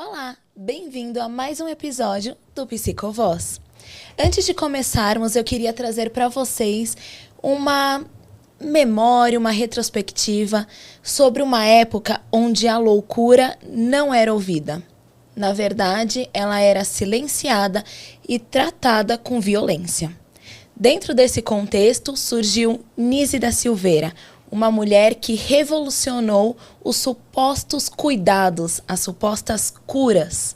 Olá, bem-vindo a mais um episódio do Psicovoz. Antes de começarmos, eu queria trazer para vocês uma memória, uma retrospectiva sobre uma época onde a loucura não era ouvida. Na verdade, ela era silenciada e tratada com violência. Dentro desse contexto, surgiu Nise da Silveira, uma mulher que revolucionou os supostos cuidados, as supostas curas.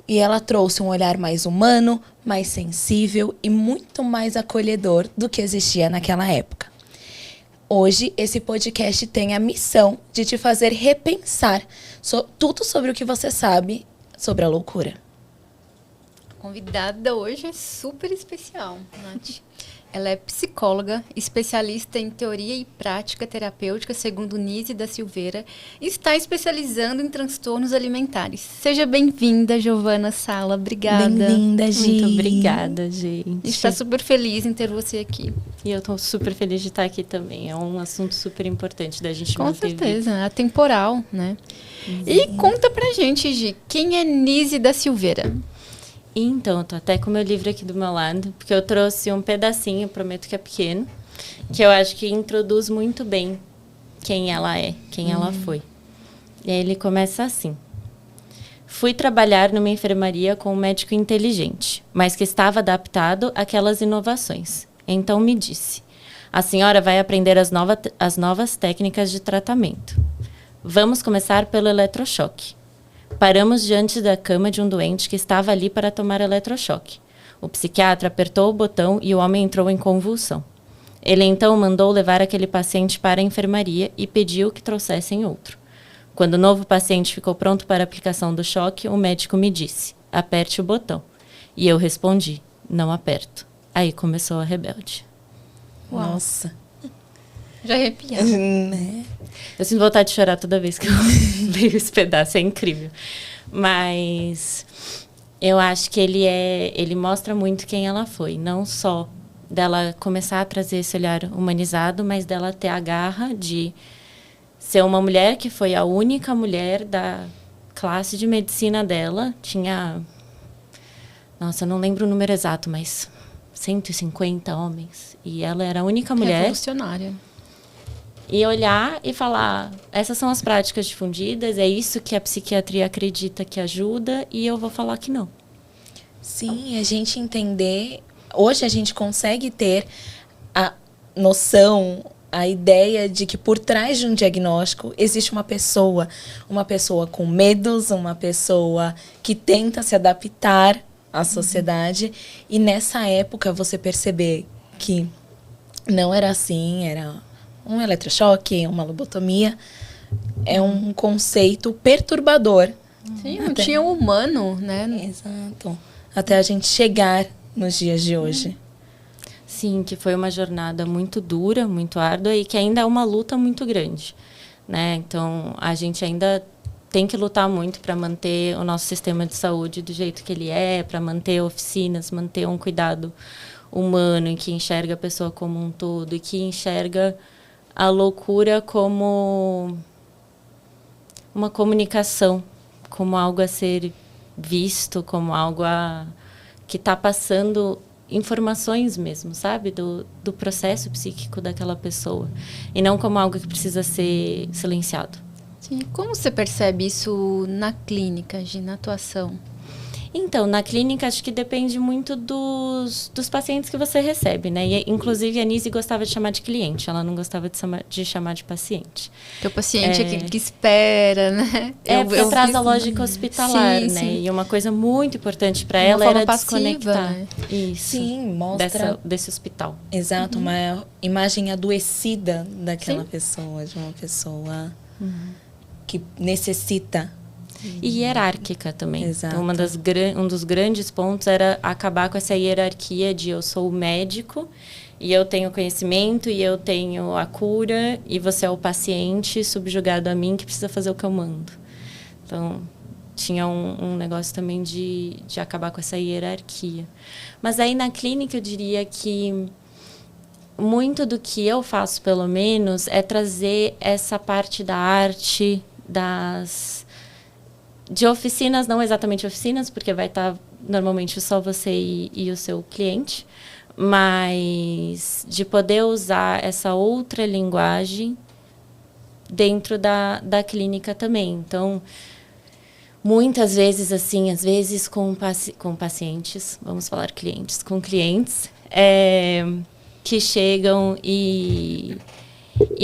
E ela trouxe um olhar mais humano, mais sensível e muito mais acolhedor do que existia naquela época. Hoje, esse podcast tem a missão de te fazer repensar tudo sobre o que você sabe sobre a loucura. A convidada hoje é super especial, Nath. Ela é psicóloga, especialista em teoria e prática terapêutica, segundo Nise da Silveira, e está especializando em transtornos alimentares. Seja bem-vinda, Giovana Sala. Obrigada. Bem-vinda, Gi. Muito obrigada, gente. A gente está super feliz em ter você aqui. E eu estou super feliz de estar aqui também. É um assunto super importante da gente Com manter certeza, vivo. atemporal, né? E conta pra gente, Gi, quem é Nise da Silveira? Então, eu tô até com o meu livro aqui do meu lado, porque eu trouxe um pedacinho, prometo que é pequeno, que eu acho que introduz muito bem quem ela é, quem ela foi. E aí ele começa assim. Fui trabalhar numa enfermaria com um médico inteligente, mas que estava adaptado àquelas inovações. Então me disse, a senhora vai aprender as novas técnicas de tratamento. Vamos começar pelo eletrochoque. Paramos diante da cama de um doente que estava ali para tomar eletrochoque. O psiquiatra apertou o botão e o homem entrou em convulsão. Ele então mandou levar aquele paciente para a enfermaria e pediu que trouxessem outro. Quando o novo paciente ficou pronto para a aplicação do choque, o médico me disse, aperte o botão. E eu respondi, não aperto. Aí começou a rebelde. Uau. Nossa. Já arrepiado. Né? Eu sinto vontade de chorar toda vez que eu leio esse pedaço, é incrível. Mas eu acho que ele mostra muito quem ela foi. Não só dela começar a trazer esse olhar humanizado, mas dela ter a garra de ser uma mulher que foi a única mulher da classe de medicina dela. Tinha, nossa, eu não lembro o número exato, mas 150 homens. E ela era a única mulher. Revolucionária. E olhar e falar, essas são as práticas difundidas, é isso que a psiquiatria acredita que ajuda, e eu vou falar que não. Sim, a gente entender... Hoje a gente consegue ter a noção, a ideia de que por trás de um diagnóstico existe uma pessoa com medos, uma pessoa que tenta se adaptar à sociedade. E nessa época você perceber que não era assim, era um eletrochoque, uma lobotomia, é um conceito perturbador. Sim, não tinha um humano, né? Exato. Até a gente chegar nos dias de hoje. Sim, que foi uma jornada muito dura, muito árdua e que ainda é uma luta muito grande, né? Então, a gente ainda tem que lutar muito para manter o nosso sistema de saúde do jeito que ele é, para manter oficinas, manter um cuidado humano e que enxerga a pessoa como um todo e que enxerga a loucura como uma comunicação, como algo a ser visto, como algo que está passando informações mesmo, sabe? Do processo psíquico daquela pessoa. E não como algo que precisa ser silenciado. Sim. Como você percebe isso na clínica, Gi, na atuação? Então, na clínica, acho que depende muito dos pacientes que você recebe, né? E, inclusive, a Nise gostava de chamar de cliente, ela não gostava de chamar de paciente. Porque o paciente é aquele que espera, né? Porque traz a lógica hospitalar, sim, né? sim. E uma coisa muito importante para ela era desconectar. Né? Isso. Sim, mostra... Desse hospital. Exato, uma imagem adoecida daquela pessoa, de uma pessoa que necessita. E hierárquica também. Exato. Então, um dos grandes pontos era acabar com essa hierarquia de eu sou o médico e eu tenho conhecimento e eu tenho a cura e você é o paciente subjugado a mim que precisa fazer o que eu mando. Então, tinha um negócio também de acabar com essa hierarquia. Mas aí na clínica eu diria que muito do que eu faço, pelo menos, é trazer essa parte da arte, de oficinas, não exatamente oficinas, porque vai estar normalmente só você e o seu cliente, mas de poder usar essa outra linguagem dentro da clínica também. Então, muitas vezes, assim, às vezes com pacientes, vamos falar clientes, com clientes que chegam e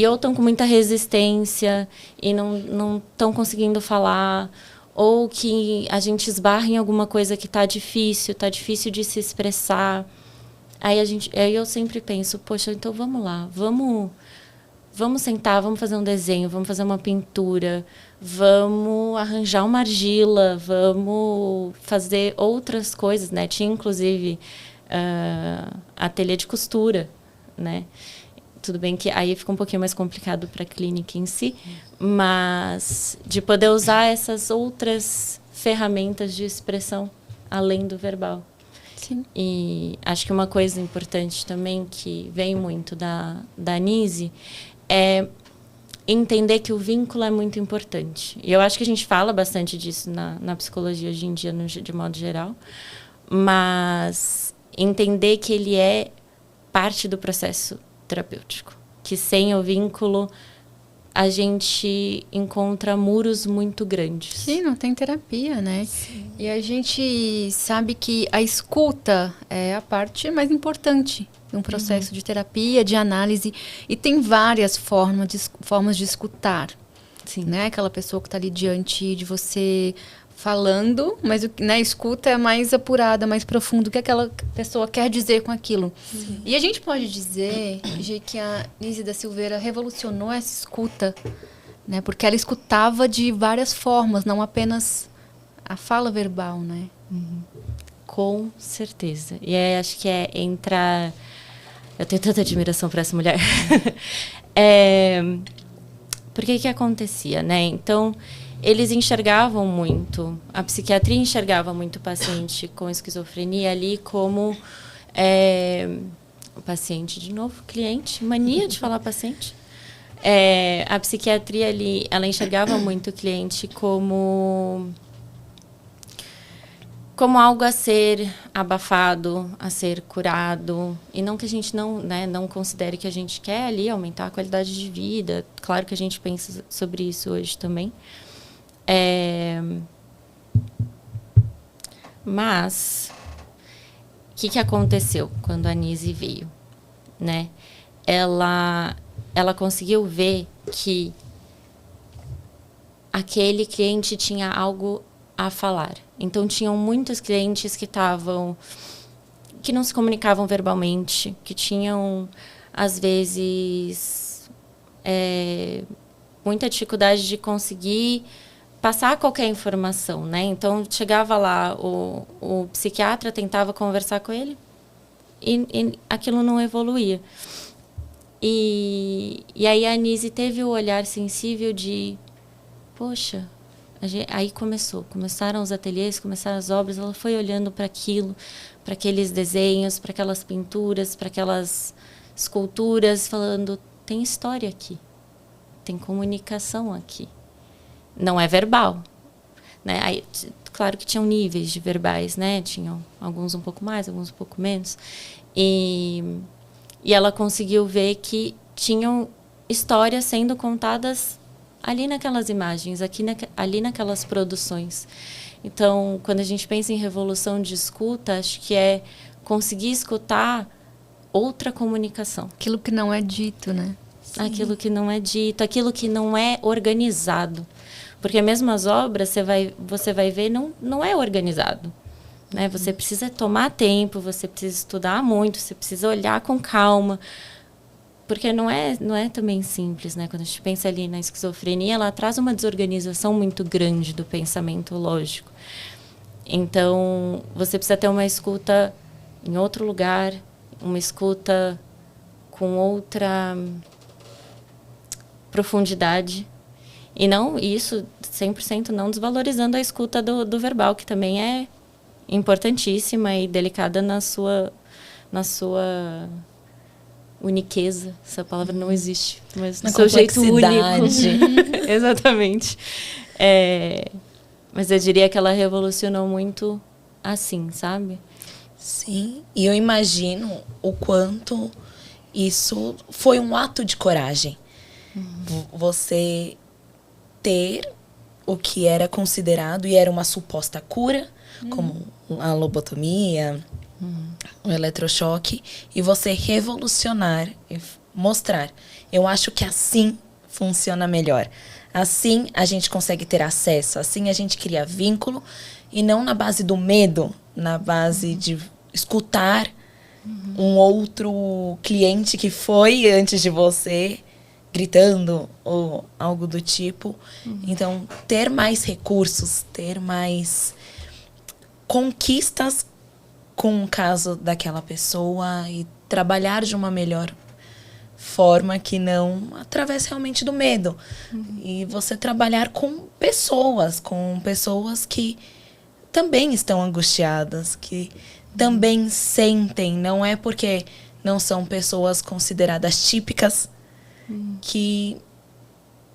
ou estão com muita resistência e não estão conseguindo falar, ou que a gente esbarra em alguma coisa que está difícil de se expressar. Aí eu sempre penso, poxa, então vamos lá, vamos sentar, vamos fazer um desenho, vamos fazer uma pintura, vamos arranjar uma argila, vamos fazer outras coisas, né? Tinha, inclusive, ateliê de costura, né? Tudo bem que aí fica um pouquinho mais complicado para a clínica em si, mas de poder usar essas outras ferramentas de expressão além do verbal. Sim. E acho que uma coisa importante também que vem muito da Nise é entender que o vínculo é muito importante. E eu acho que a gente fala bastante disso na psicologia hoje em dia, de modo geral, mas entender que ele é parte do processo terapêutico, que sem o vínculo a gente encontra muros muito grandes. Sim, não tem terapia, né? Sim. E a gente sabe que a escuta é a parte mais importante de um processo de terapia, de análise, e tem várias formas de escutar. Sim. Né? Aquela pessoa que está ali diante de você falando, mas a escuta é mais apurada, mais profundo, o que aquela pessoa quer dizer com aquilo. Sim. E a gente pode dizer que a Nise da Silveira revolucionou essa escuta, né? Porque ela escutava de várias formas, não apenas a fala verbal, né? Com certeza. E acho que entrar... Eu tenho tanta admiração por essa mulher. Porque que acontecia, né? Então, eles enxergavam muito, a psiquiatria enxergava muito o paciente com esquizofrenia ali como o paciente, de novo, cliente, mania de falar paciente. A psiquiatria ali, ela enxergava muito o cliente como algo a ser abafado, a ser curado. E não que a gente não considere que a gente quer ali aumentar a qualidade de vida. Claro que a gente pensa sobre isso hoje também. Mas o que aconteceu quando a Nise veio, né? Ela conseguiu ver que aquele cliente tinha algo a falar. Então tinham muitos clientes que não se comunicavam verbalmente, que tinham às vezes muita dificuldade de conseguir passar qualquer informação, né? Então, chegava lá, o psiquiatra tentava conversar com ele e aquilo não evoluía. E aí a Nise teve o olhar sensível de, poxa, aí começaram os ateliês, começaram as obras, ela foi olhando para aquilo, para aqueles desenhos, para aquelas pinturas, para aquelas esculturas, falando, tem história aqui, tem comunicação aqui. Não é verbal, né? Aí, claro que tinham níveis de verbais, né? Tinham alguns um pouco mais, alguns um pouco menos. E ela conseguiu ver que tinham histórias sendo contadas ali naquelas imagens, ali naquelas produções. Então, quando a gente pensa em revolução de escuta, acho que é conseguir escutar outra comunicação. Aquilo que não é dito, né? Sim. Aquilo que não é dito, aquilo que não é organizado. Porque mesmo as obras, você vai ver, não é organizado. Né? Você precisa tomar tempo, você precisa estudar muito, você precisa olhar com calma. Porque não é também simples, né? Quando a gente pensa ali na esquizofrenia, ela traz uma desorganização muito grande do pensamento lógico. Então, você precisa ter uma escuta em outro lugar, uma escuta com outra profundidade. E não isso 100% não desvalorizando a escuta do verbal, que também é importantíssima e delicada na sua uniqueza. Essa palavra não existe, mas no seu jeito único. Exatamente. Mas eu diria que ela revolucionou muito assim, sabe? Sim, e eu imagino o quanto isso foi um ato de coragem. Você ter o que era considerado e era uma suposta cura, como a lobotomia, o eletrochoque, e você revolucionar e mostrar. Eu acho que assim funciona melhor. Assim a gente consegue ter acesso, assim a gente cria vínculo, e não na base do medo, na base de escutar um outro cliente que foi antes de você gritando ou algo do tipo. Então, ter mais recursos, ter mais conquistas com o caso daquela pessoa e trabalhar de uma melhor forma que não através realmente do medo. E você trabalhar com pessoas que também estão angustiadas, que também sentem. Não é porque não são pessoas consideradas típicas que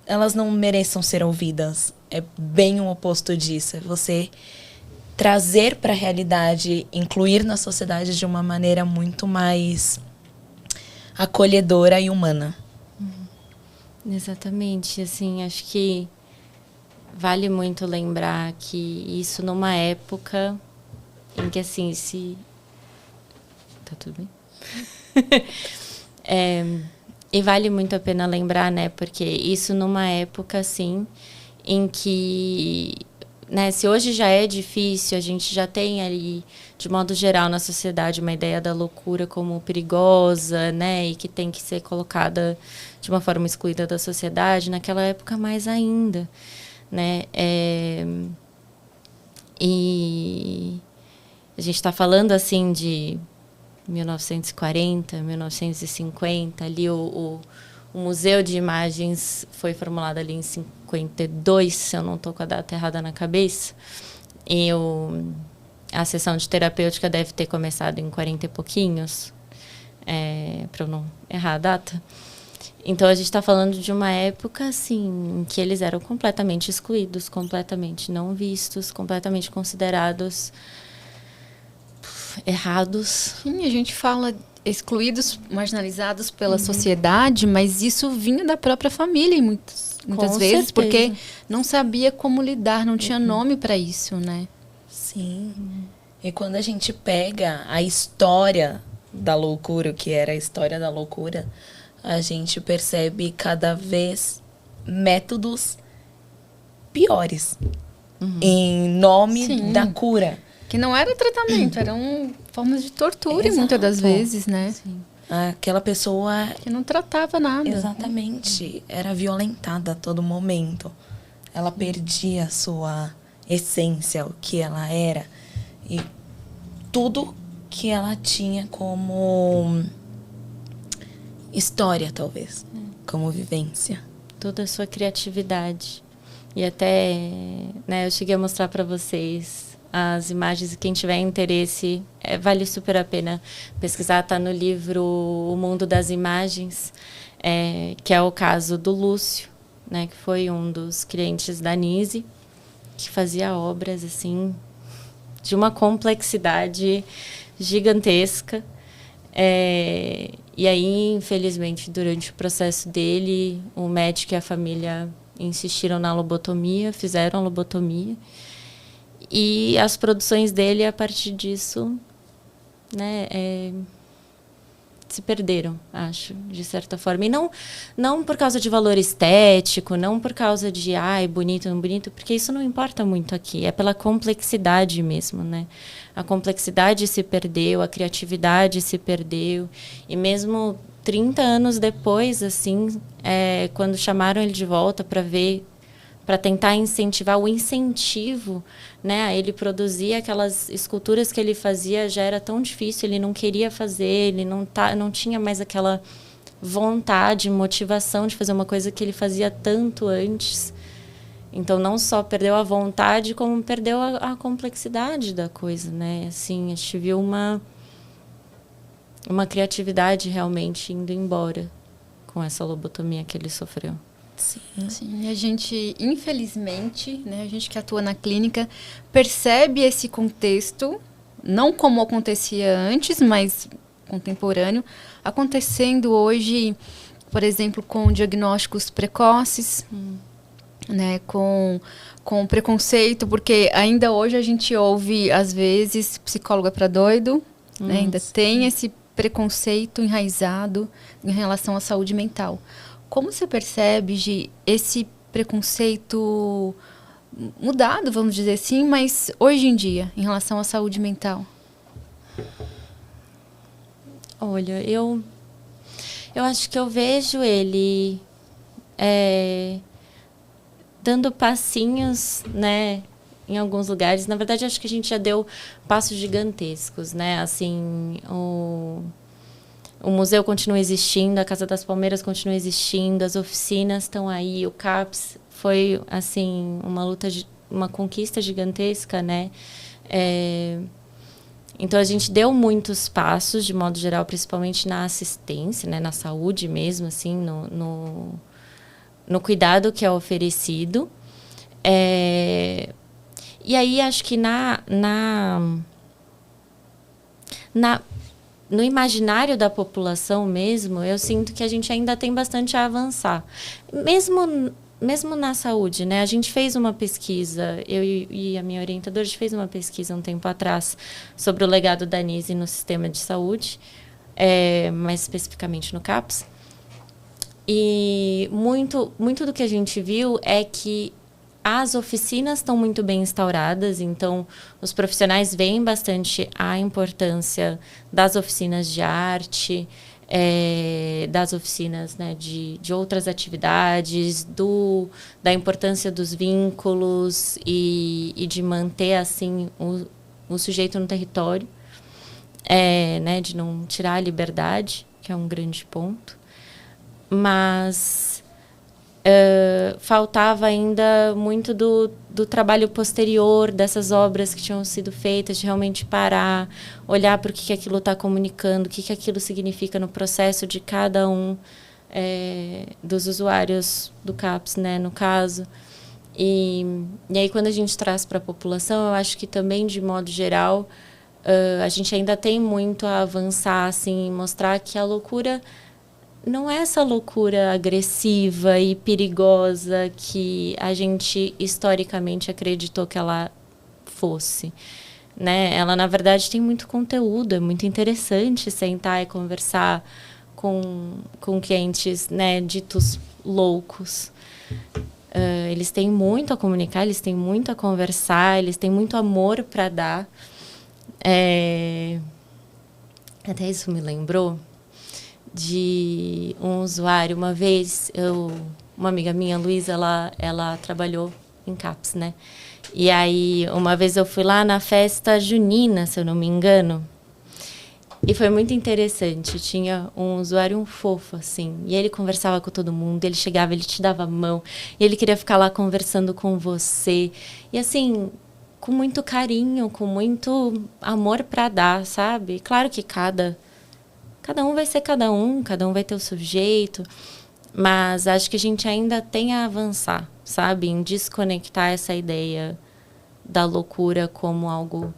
elas não mereçam ser ouvidas. É bem o oposto disso. É você trazer para a realidade, incluir na sociedade de uma maneira muito mais acolhedora e humana. Exatamente, assim, acho que vale muito lembrar que isso numa época em que, assim, se... Tá tudo bem? E vale muito a pena lembrar, né, porque isso numa época, assim, em que, né, se hoje já é difícil, a gente já tem ali, de modo geral, na sociedade, uma ideia da loucura como perigosa, né, e que tem que ser colocada de uma forma excluída da sociedade, naquela época mais ainda, né, e a gente está falando, assim, de 1940, 1950, ali o Museu de Imagens foi formulado ali em 52, se eu não estou com a data errada na cabeça, e a sessão de terapêutica deve ter começado em 40 e pouquinhos, para eu não errar a data. Então, a gente está falando de uma época, assim, em que eles eram completamente excluídos, completamente não vistos, completamente considerados errados. Sim, a gente fala excluídos, marginalizados pela sociedade, mas isso vinha da própria família muitas vezes, certeza. porque não sabia como lidar, não tinha nome para isso, né? Sim. E quando a gente pega a história da loucura, o que era a história da loucura, a gente percebe cada vez métodos piores em nome Sim. da cura. Que não era tratamento, eram formas de tortura, Exato. muitas das vezes, né? Sim. Aquela pessoa, Que não tratava nada. exatamente, era violentada a todo momento. Ela perdia a sua essência, o que ela era. E tudo que ela tinha como história, talvez. Como vivência. Toda a sua criatividade. E até, né, eu cheguei a mostrar para vocês as imagens, e quem tiver interesse, vale super a pena pesquisar. Está no livro O Mundo das Imagens, que é o caso do Lúcio, né, que foi um dos clientes da Nise, que fazia obras assim de uma complexidade gigantesca. E aí, infelizmente, durante o processo dele, o médico e a família insistiram na lobotomia, fizeram a lobotomia. E as produções dele, a partir disso, né, se perderam, acho, de certa forma. E não por causa de valor estético, não por causa de, bonito, não bonito, porque isso não importa muito aqui. É pela complexidade mesmo, né? A complexidade se perdeu, a criatividade se perdeu. E mesmo 30 anos depois, assim, quando chamaram ele de volta para tentar incentivar o incentivo, né, a ele produzir aquelas esculturas que ele fazia, já era tão difícil, ele não queria fazer, ele não tinha mais aquela vontade, motivação de fazer uma coisa que ele fazia tanto antes. Então, não só perdeu a vontade, como perdeu a complexidade da coisa, né? Assim, a gente viu uma criatividade realmente indo embora com essa lobotomia que ele sofreu. Sim. Sim, a gente, infelizmente, né, a gente que atua na clínica, percebe esse contexto, não como acontecia antes, mas contemporâneo, acontecendo hoje, por exemplo, com diagnósticos precoces, né, com preconceito, porque ainda hoje a gente ouve, às vezes, psicólogo é para doido, né, ainda tem esse preconceito enraizado em relação à saúde mental. Como você percebe, Gi, esse preconceito mudado, vamos dizer assim, mas hoje em dia, em relação à saúde mental? Olha, eu acho que eu vejo ele dando passinhos, né, em alguns lugares. Na verdade, acho que a gente já deu passos gigantescos, né? Assim, o museu continua existindo, a Casa das Palmeiras continua existindo, as oficinas estão aí, o CAPS foi, assim, uma conquista gigantesca, né? Então, a gente deu muitos passos, de modo geral, principalmente na assistência, né? Na saúde mesmo, assim, no cuidado que é oferecido. E aí, acho que no imaginário da população mesmo, eu sinto que a gente ainda tem bastante a avançar. Mesmo na saúde, né? A gente fez uma pesquisa, eu e a minha orientadora, a gente fez uma pesquisa um tempo atrás sobre o legado da Nise no sistema de saúde, mais especificamente no CAPS. E muito do que a gente viu é que as oficinas estão muito bem instauradas, então os profissionais veem bastante a importância das oficinas de arte, das oficinas, né, de outras atividades, da importância dos vínculos e de manter assim o sujeito no território, né, de não tirar a liberdade, que é um grande ponto. Mas faltava ainda muito do trabalho posterior dessas obras que tinham sido feitas, de realmente parar, olhar para o que aquilo está comunicando, o que aquilo significa no processo de cada um dos usuários do CAPS, né, no caso. E aí, quando a gente traz para a população, eu acho que também, de modo geral, a gente ainda tem muito a avançar, assim, mostrar que a loucura não é essa loucura agressiva e perigosa que a gente historicamente acreditou que ela fosse, né? Ela, na verdade, tem muito conteúdo, é muito interessante sentar e conversar com clientes, né, ditos loucos. Eles têm muito a comunicar, eles têm muito a conversar, eles têm muito amor para dar. Até isso me lembrou de um usuário. Uma vez, uma amiga minha, Luísa, ela trabalhou em CAPS, né? E aí, uma vez eu fui lá na festa junina, se eu não me engano, e foi muito interessante. Tinha um usuário, um fofo, assim, e ele conversava com todo mundo, ele chegava, ele te dava a mão, e ele queria ficar lá conversando com você. E assim, com muito carinho, com muito amor para dar, sabe? Claro que cada um vai ser cada um vai ter o seu jeito, mas acho que a gente ainda tem a avançar, sabe? Em desconectar essa ideia da loucura como algo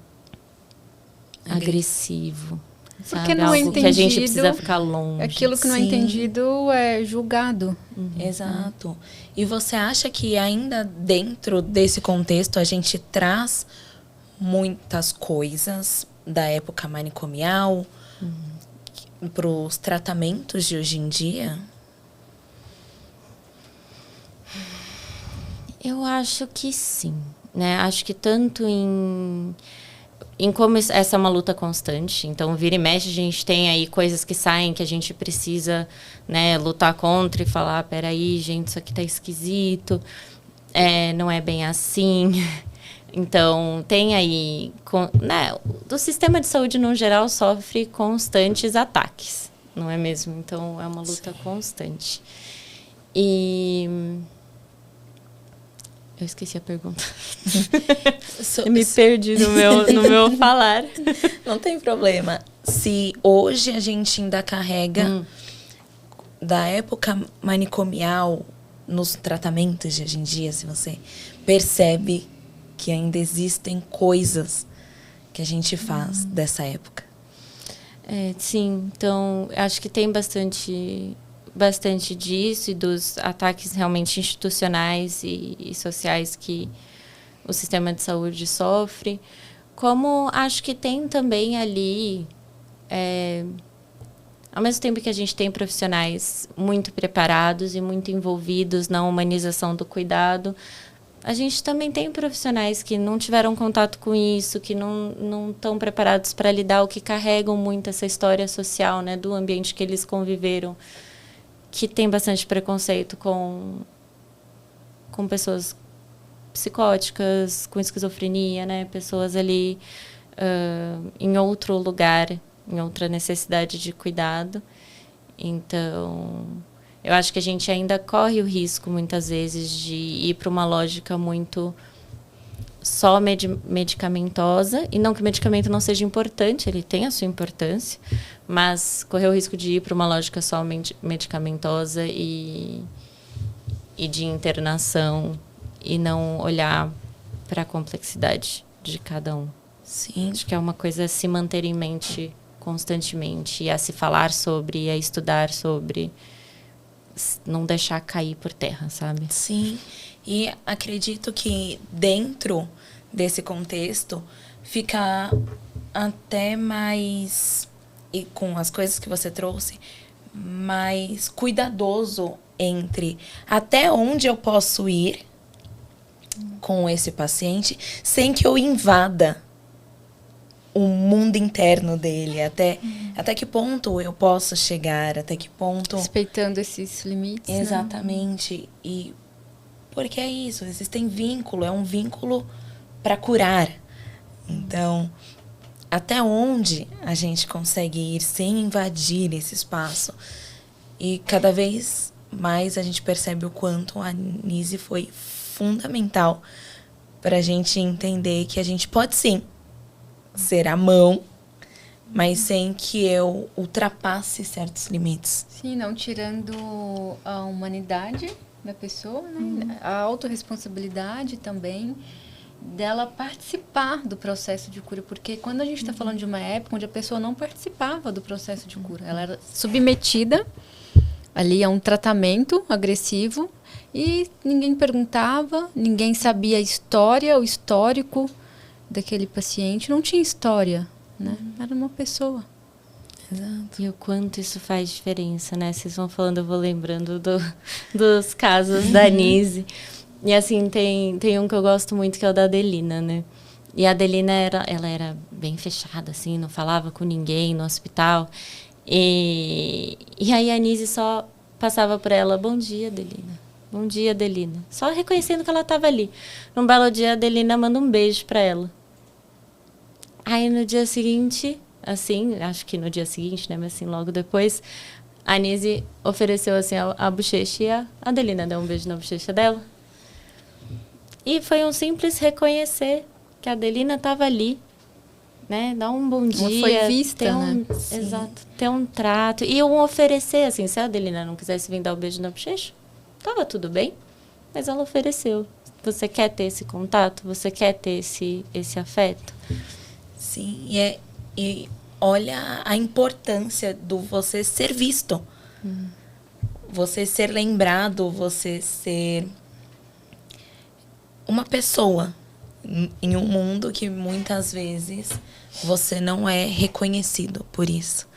agressivo. Porque sabe? não é algo entendido, que a gente precisa ficar longe. Aquilo que não é entendido é julgado. Exato. E você acha que ainda dentro desse contexto a gente traz muitas coisas da época manicomial para os tratamentos de hoje em dia? Eu acho que sim, né? Acho que tanto em como essa é uma luta constante. Então, vira e mexe, a gente tem aí coisas que saem que a gente precisa, né, lutar contra e falar, peraí, gente, isso aqui tá esquisito, não é bem assim. Então, tem aí, né, o sistema de saúde, no geral, sofre constantes ataques, não é mesmo? Então, é uma luta constante. E eu esqueci a pergunta. Eu me perdi no meu falar. Não tem problema. Se hoje a gente ainda carrega da época manicomial nos tratamentos de hoje em dia, se você percebe que ainda existem coisas que a gente faz dessa época. Sim, então acho que tem bastante disso e dos ataques realmente institucionais e sociais que o sistema de saúde sofre. Como acho que tem também ali, ao mesmo tempo que a gente tem profissionais muito preparados e muito envolvidos na humanização do cuidado, a gente também tem profissionais que não tiveram contato com isso, que não estão preparados para lidar, ou que carregam muito essa história social, né, do ambiente que eles conviveram, que tem bastante preconceito com pessoas psicóticas, com esquizofrenia, né, pessoas ali em outro lugar, em outra necessidade de cuidado. Então, eu acho que a gente ainda corre o risco, muitas vezes, de ir para uma lógica muito só medicamentosa. E não que o medicamento não seja importante, ele tem a sua importância, mas correr o risco de ir para uma lógica só medicamentosa e de internação e não olhar para a complexidade de cada um. Sim. Acho que é uma coisa a se manter em mente constantemente, e a se falar sobre, e a estudar sobre, não deixar cair por terra, sabe? Sim, e acredito que dentro desse contexto fica até mais, e com as coisas que você trouxe, mais cuidadoso entre até onde eu posso ir com esse paciente sem que eu invada o mundo interno dele, até que ponto eu posso chegar, até que ponto... Respeitando esses limites. Exatamente. Né? E porque é isso, existem vínculo, é um vínculo para curar. Então, até onde a gente consegue ir sem invadir esse espaço? E cada vez mais a gente percebe o quanto a Nise foi fundamental para a gente entender que a gente pode sim ser a mão, mas sem que eu ultrapasse certos limites. Sim, não tirando a humanidade da pessoa, né? A autorresponsabilidade também dela participar do processo de cura, porque quando a gente está falando de uma época onde a pessoa não participava do processo de cura, ela era submetida ali a um tratamento agressivo e ninguém perguntava, ninguém sabia a história, o histórico daquele paciente, não tinha história, né? Era uma pessoa. Exato. E o quanto isso faz diferença, né? Vocês vão falando, eu vou lembrando dos casos da Nise. E assim, tem um que eu gosto muito, que é o da Adelina, né? E a Adelina ela era bem fechada, assim, não falava com ninguém no hospital. E aí a Nise só passava por ela, bom dia, Adelina. Bom dia, Adelina. Só reconhecendo que ela estava ali. Num belo dia, a Adelina manda um beijo para ela. Aí no dia seguinte, assim, acho que no dia seguinte, né, mas assim, logo depois, a Nise ofereceu assim a bochecha e a Adelina deu um beijo na bochecha dela. E foi um simples reconhecer que a Adelina estava ali, né, dar um bom dia. Foi vista, né? Exato, ter um trato. E um oferecer, assim, se a Adelina não quisesse vir dar o beijo na bochecha, estava tudo bem, mas ela ofereceu. Você quer ter esse contato? Você quer ter esse afeto? Sim, e olha a importância do você ser visto. Você ser lembrado, você ser uma pessoa em um mundo que muitas vezes você não é reconhecido por isso.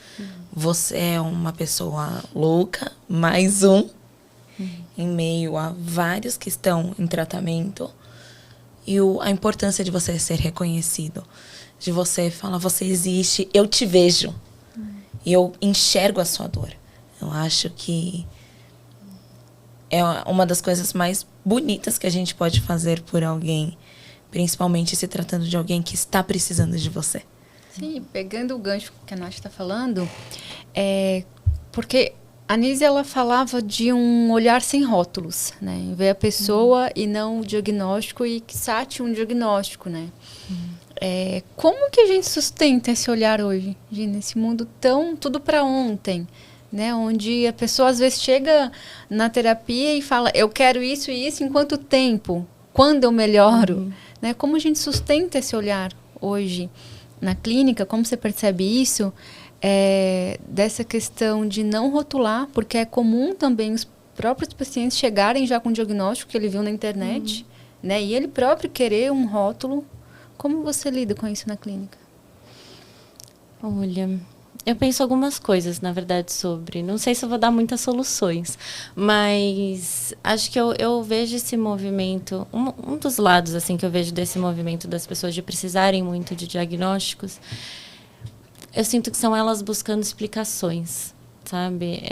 Você é uma pessoa louca, mais um, em meio a vários que estão em tratamento. E a importância de você ser reconhecido. De você falar, você existe, eu te vejo. E eu enxergo a sua dor. Eu acho que é uma das coisas mais bonitas que a gente pode fazer por alguém. Principalmente se tratando de alguém que está precisando de você. Sim, pegando o gancho que a Nath está falando, porque a Nise, ela falava de um olhar sem rótulos, né? Ver a pessoa e não o diagnóstico, e que sate um diagnóstico, né? Como que a gente sustenta esse olhar hoje, nesse mundo tão tudo para ontem? né? Onde a pessoa às vezes chega na terapia e fala, eu quero isso e isso em quanto tempo? Quando eu melhoro? Né? Como a gente sustenta esse olhar hoje na clínica? Como você percebe isso? Dessa questão de não rotular, porque é comum também os próprios pacientes chegarem já com o diagnóstico que ele viu na internet, né? E ele próprio querer um rótulo. Como você lida com isso na clínica? Olha, eu penso algumas coisas, na verdade, sobre. Não sei se eu vou dar muitas soluções, mas acho que eu vejo esse movimento. Um dos lados assim que eu vejo desse movimento das pessoas de precisarem muito de diagnósticos, eu sinto que são elas buscando explicações, sabe?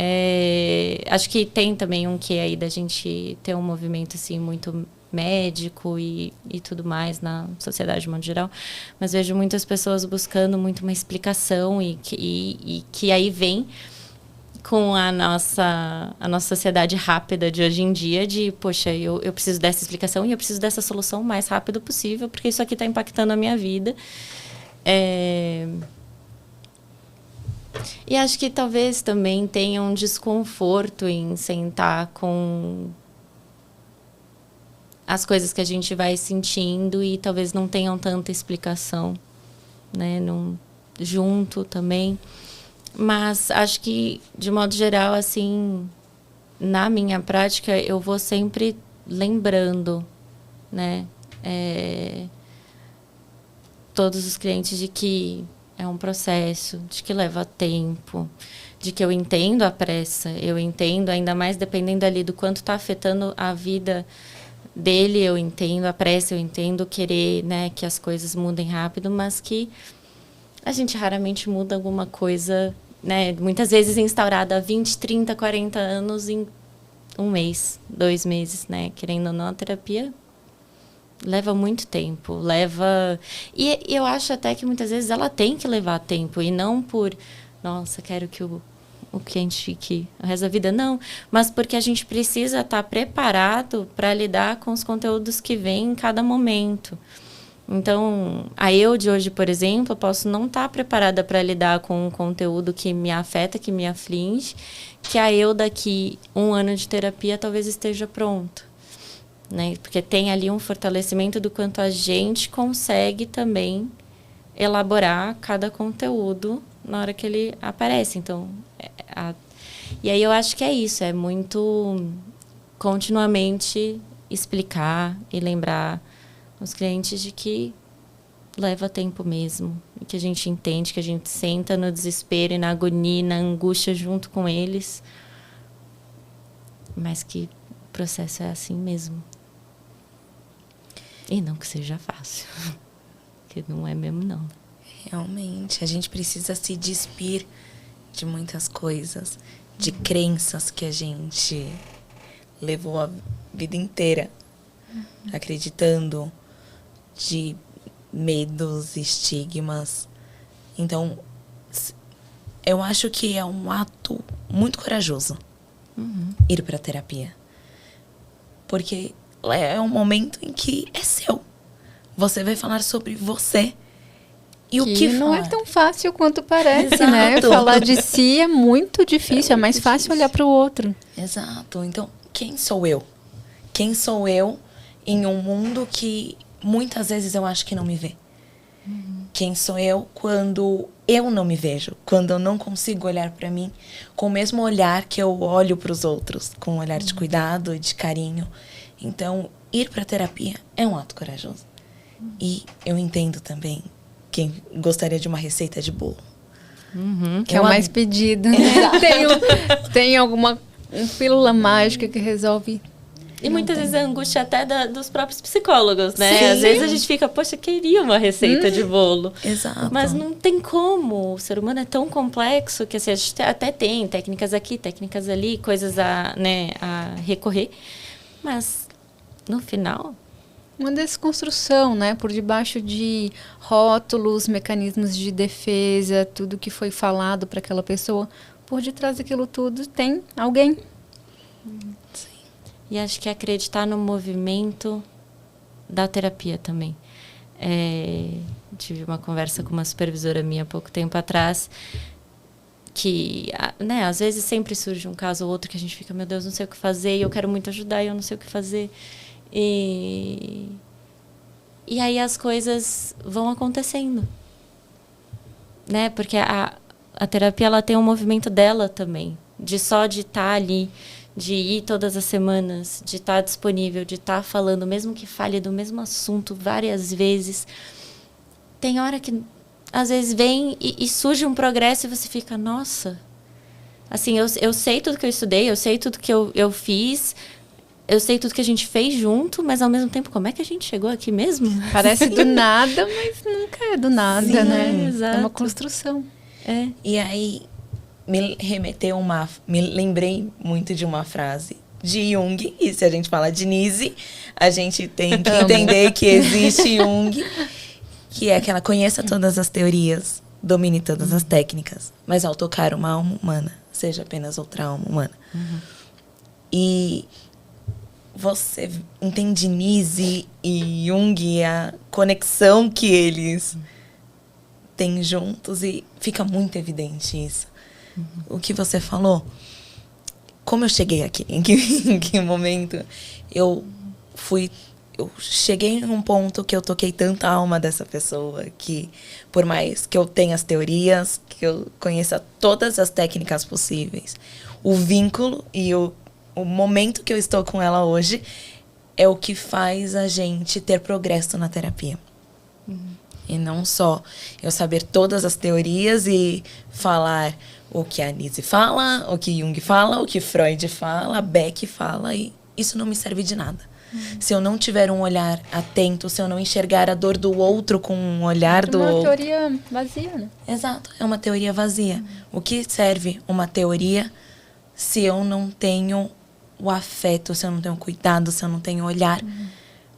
Acho que tem também um quê aí da gente ter um movimento assim muito médico e tudo mais na sociedade de modo geral, mas vejo muitas pessoas buscando muito uma explicação e que aí vem com a nossa sociedade rápida de hoje em dia de, poxa, eu preciso dessa explicação e eu preciso dessa solução o mais rápido possível, porque isso aqui está impactando a minha vida. E acho que talvez também tenha um desconforto em sentar com as coisas que a gente vai sentindo e talvez não tenham tanta explicação, né? Junto também. Mas acho que, de modo geral, assim, na minha prática, eu vou sempre lembrando, né? Todos os clientes de que é um processo, de que leva tempo, de que eu entendo a pressa, eu entendo, ainda mais dependendo ali do quanto está afetando a vida dele, eu entendo a pressa, eu entendo querer, né, que as coisas mudem rápido, mas que a gente raramente muda alguma coisa, né, muitas vezes instaurada há 20, 30, 40 anos em 1 mês, 2 meses, né, querendo ou não, a terapia leva muito tempo, e eu acho até que muitas vezes ela tem que levar tempo, e não por, nossa, quero que o cliente fique o resto da vida, não. Mas porque a gente precisa estar preparado para lidar com os conteúdos que vêm em cada momento. Então, a eu de hoje, por exemplo, eu posso não estar preparada para lidar com um conteúdo que me afeta, que me aflige, que a eu daqui 1 ano de terapia talvez esteja pronto. Né? Porque tem ali um fortalecimento do quanto a gente consegue também elaborar cada conteúdo na hora que ele aparece. Então, e aí eu acho que é isso, é muito continuamente explicar e lembrar os clientes de que leva tempo mesmo, e que a gente entende, que a gente senta no desespero e na agonia, na angústia junto com eles, mas que o processo é assim mesmo. E não que seja fácil, que não é mesmo, não. Realmente, a gente precisa se despir de muitas coisas, de crenças que a gente levou a vida inteira acreditando, de medos, estigmas. Então, eu acho que é um ato muito corajoso ir para terapia. Porque é um momento em que é seu. Você vai falar sobre você. E o que não falar? É tão fácil quanto parece, Exato. né? Falar de si é muito difícil, é mais fácil olhar para o outro. Exato. Então, quem sou eu? Quem sou eu em um mundo que muitas vezes eu acho que não me vê? Quem sou eu quando eu não me vejo? Quando eu não consigo olhar para mim com o mesmo olhar que eu olho para os outros, com um olhar de cuidado e de carinho. Então, ir para terapia é um ato corajoso. E eu entendo também quem gostaria de uma receita de bolo. Que é o mais pedido, né? Tem alguma pílula mágica que resolve. E muitas vezes a angústia até dos próprios psicólogos, né? Sim. Às vezes a gente fica, poxa, queria uma receita de bolo. Exato. Mas não tem como. O ser humano é tão complexo que assim, a gente até tem técnicas aqui, técnicas ali, coisas a recorrer. Mas, no final... Uma desconstrução, né? Por debaixo de rótulos, mecanismos de defesa, tudo que foi falado para aquela pessoa, por detrás daquilo tudo tem alguém. Sim. E acho que acreditar no movimento da terapia também. Tive uma conversa com uma supervisora minha há pouco tempo atrás, né, às vezes sempre surge um caso ou outro que a gente fica, meu Deus, não sei o que fazer, e eu quero muito ajudar e eu não sei o que fazer. E aí as coisas vão acontecendo, né? Porque a terapia, ela tem um movimento dela também, de estar ali, de ir todas as semanas, de estar disponível, de estar falando, mesmo que fale do mesmo assunto várias vezes. Tem hora que, às vezes, vem e surge um progresso e você fica, nossa, assim, eu sei tudo que eu estudei, eu sei tudo que eu fiz, eu sei tudo que a gente fez junto, mas ao mesmo tempo, como é que a gente chegou aqui mesmo? Parece do nada, mas nunca é do nada, Sim, né? exato. É uma construção. É. E aí me lembrei muito de uma frase de Jung, e se a gente fala de Nise, a gente tem que entender que existe Jung, que é aquela: conheça todas as teorias, domine todas as técnicas, mas ao tocar uma alma humana, seja apenas outra alma humana. E você entende Nise e Jung, a conexão que eles têm juntos, e fica muito evidente isso. O que você falou, como eu cheguei aqui, em que momento eu cheguei num ponto que eu toquei tanta alma dessa pessoa, que por mais que eu tenha as teorias, que eu conheça todas as técnicas possíveis, o vínculo e o momento que eu estou com ela hoje é o que faz a gente ter progresso na terapia. E não só eu saber todas as teorias e falar o que a Nise fala, o que Jung fala, o que Freud fala, Beck fala, e isso não me serve de nada. Se eu não tiver um olhar atento, se eu não enxergar a dor do outro com um olhar do outro... É uma teoria vazia, né? Exato, é uma teoria vazia. O que serve uma teoria se eu não tenho o afeto, se eu não tenho cuidado, se eu não tenho olhar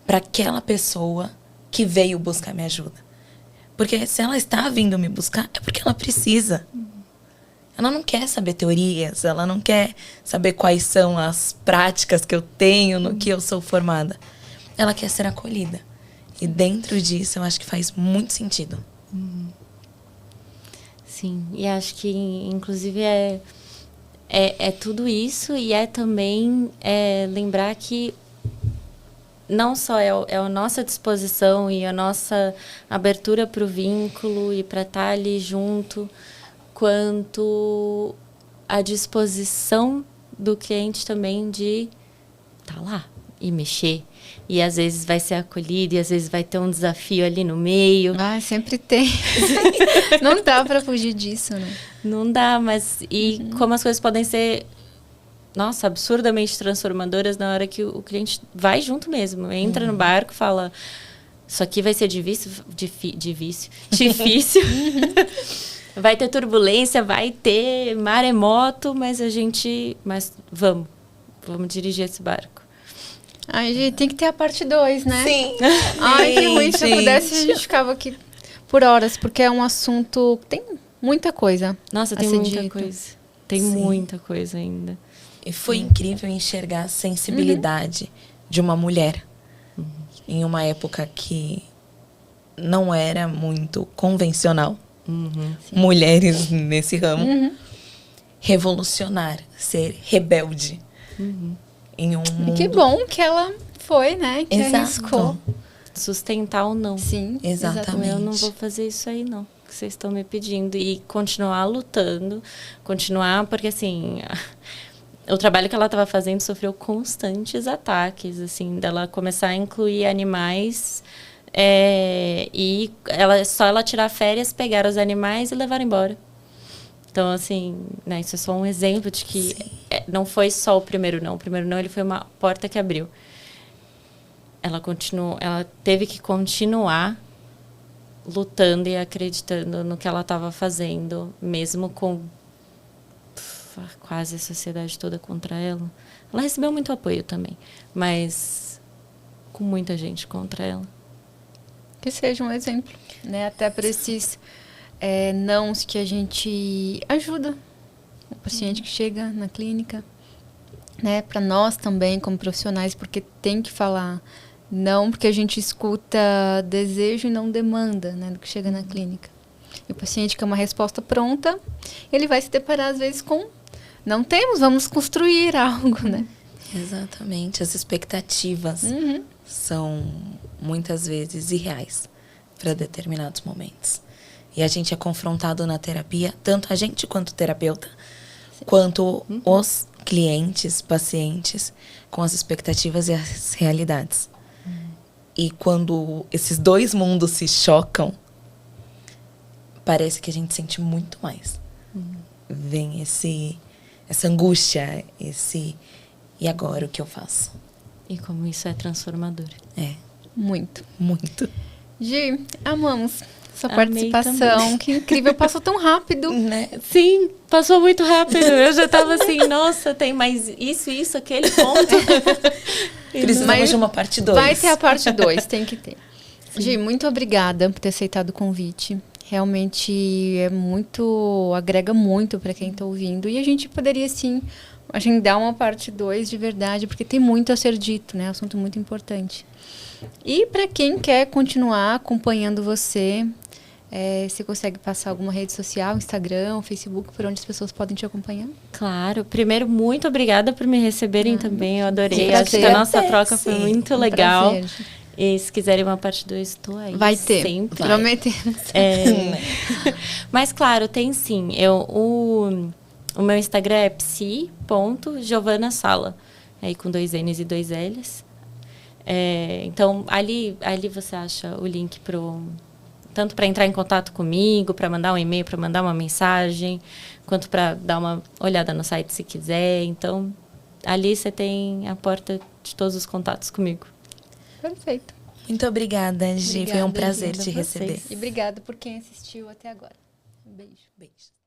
para aquela pessoa que veio buscar minha ajuda? Porque se ela está vindo me buscar, é porque ela precisa. Ela não quer saber teorias, ela não quer saber quais são as práticas que eu tenho, no que eu sou formada. Ela quer ser acolhida. E dentro disso, eu acho que faz muito sentido. Sim, e acho que, inclusive, é tudo isso, e é também lembrar que não só é a nossa disposição e a nossa abertura para o vínculo e para estar ali junto, quanto a disposição do cliente também de estar lá e mexer. E às vezes vai ser acolhido, e às vezes vai ter um desafio ali no meio. Ah, sempre tem. Não dá para fugir disso, né? Não dá, mas... E como as coisas podem ser... Nossa, absurdamente transformadoras na hora que o cliente vai junto mesmo. Entra no barco, fala, isso aqui vai ser difícil. Vai ter turbulência, vai ter maremoto, mas vamos dirigir esse barco. Ai, gente, tem que ter a parte 2, né? Sim. Ai, que ruim. Se eu pudesse, a gente ficava aqui por horas, porque é um assunto... Tem muita coisa. Nossa, tem muita coisa. Tem muita coisa ainda. E foi incrível enxergar a sensibilidade de uma mulher em uma época que não era muito convencional. Mulheres nesse ramo. Revolucionar, ser rebelde em um mundo... Que bom que ela foi, né? Que Exato. arriscou. Sustentar ou não. Sim, Exatamente. Eu não vou fazer isso aí, não. Que vocês estão me pedindo. E continuar lutando. Continuar, porque assim... O trabalho que ela estava fazendo sofreu constantes ataques, assim, dela começar a incluir animais e só ela tirar férias, pegar os animais e levar embora. Então, assim, né, isso é só um exemplo de que não foi só o primeiro não. O primeiro não, ele foi uma porta que abriu. Ela teve que continuar lutando e acreditando no que ela estava fazendo, mesmo com quase a sociedade toda contra ela. Ela recebeu muito apoio também, mas com muita gente contra ela. Que seja um exemplo, né? Até para esses nãos que a gente ajuda o paciente que chega na clínica, né? Para nós também, como profissionais, porque tem que falar não, porque a gente escuta desejo e não demanda, né? Do que chega na clínica. E o paciente quer uma resposta pronta, ele vai se deparar, às vezes, com... Não temos, vamos construir algo, né? Exatamente. As expectativas são, muitas vezes, irreais para determinados momentos. E a gente é confrontado na terapia, tanto a gente quanto o terapeuta, quanto os clientes, pacientes, com as expectativas e as realidades. E quando esses dois mundos se chocam, parece que a gente sente muito mais. Vem essa angústia, e agora o que eu faço? E como isso é transformador. É, Muito. muito. Gi, amamos sua Amei participação. também. Que incrível, passou tão rápido. Né? Sim, passou muito rápido. Eu já tava assim, nossa, tem mais isso, aquele ponto. Precisamos de uma parte 2. Vai ter a parte 2, tem que ter. Gi, muito obrigada por ter aceitado o convite. Realmente agrega muito para quem está ouvindo. E a gente poderia, sim, agendar uma parte 2 de verdade, porque tem muito a ser dito, né? Assunto muito importante. E para quem quer continuar acompanhando você, você consegue passar alguma rede social, Instagram, Facebook, por onde as pessoas podem te acompanhar? Claro. Primeiro, muito obrigada por me receberem também. Eu adorei. Sim, Acho que a nossa troca foi Sim, muito legal. E se quiserem uma parte 2, estou aí. Vai ter. Sempre. Prometemos. Mas, claro, tem sim. O meu Instagram é psi.giovanasala. Aí com 2 N's e 2 L's. Então, ali você acha o link tanto para entrar em contato comigo, para mandar um e-mail, para mandar uma mensagem, quanto para dar uma olhada no site se quiser. Então, ali você tem a porta de todos os contatos comigo. Perfeito. Muito obrigada, Gi. Foi um prazer te Obrigada a vocês. receber. E obrigada por quem assistiu até agora. Um beijo. Beijo.